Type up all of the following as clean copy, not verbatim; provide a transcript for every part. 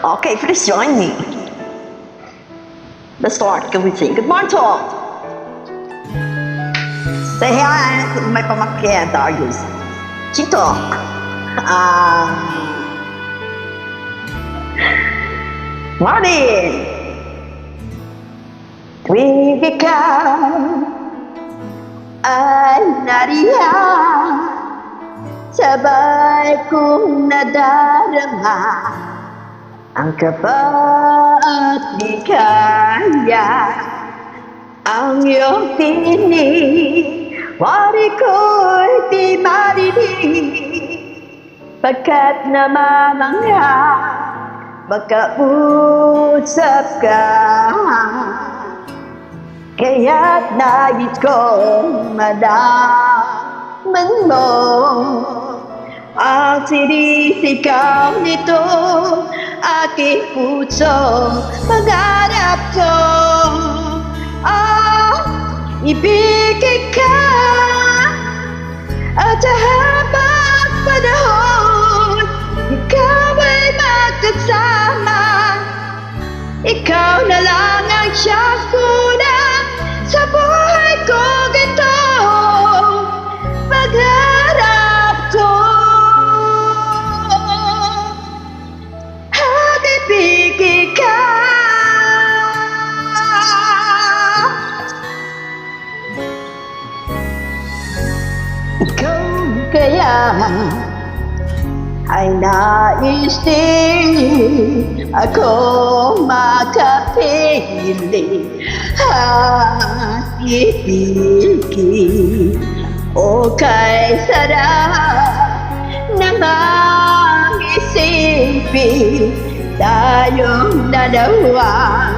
Okay, please join me. Let's start. Can we sing? Good morning to all. Say hi to my pamangkin, Darius. Chito. Morning. Tuwing ikaw ay nariyan, sabay kong nadarama ang kaba at di kaya ang iyong tinig. Wari ko'y di marinig pagkat namamangha magkausap ka. Kaya't nais kong malaman mo ang sinisigaw nito aking puso. Pangarap ko ibigay ka at sa habang panahon ikaw ay magkasama. Ikaw na lang ang siyang kulang sa buhay ko ito. Pagharap ko at ibigay ka. Ikaw kaya ay nais din ako makapili at ibigin. O kay sarap namang isipin tayong dalawa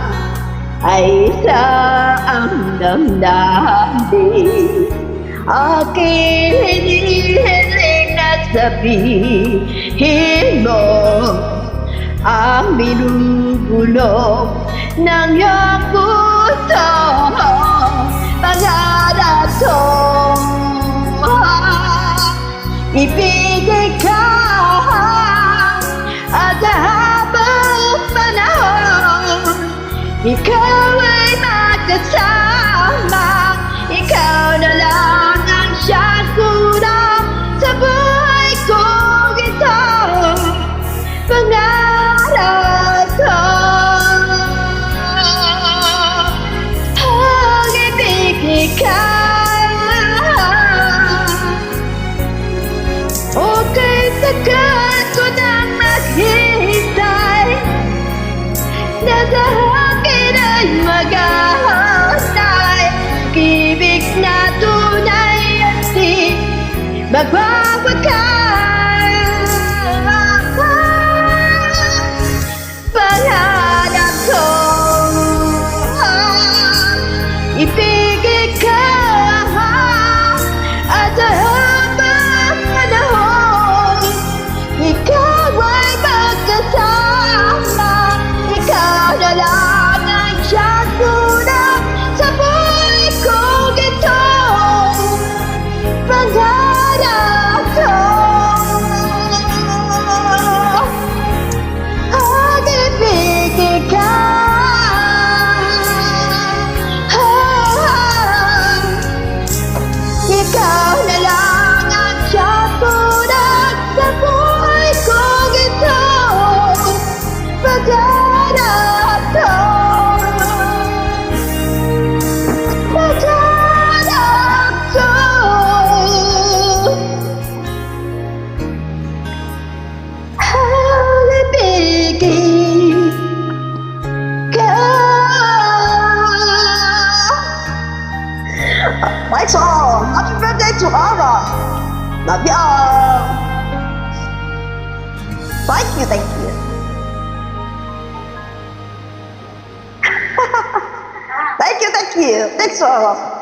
ay isang damdamin. Aking hinihiling na sabihin mo ang binubulong ng iyong puso. Pangarap ko ibigay ka at sa habang panahon ikaw ay magkasama. Ikaw na lang ang siyang kulang sa buhay ko ito. Pangarap ko ang ibigay ka. Okay, tagal ko nang naghihintay na sa akin ay maghahantay. Ibig na tunay at di magwawakas. Pangarap ko ibigay ka at sa habang panahon ikaw ay magkasama. Ikaw na lang ang siyang kulang sa buhay ko ito. Pangarap ko ang ibigay ka. Ikaw na lang ang siyang kulang sa buhay ko ito. Pangarap ko. Pangarap ko. Ang ibigay ka. My song, happy birthday to Ara. Love you all. Thank you, thank you. Thank you, thank you. Thanks, Ara.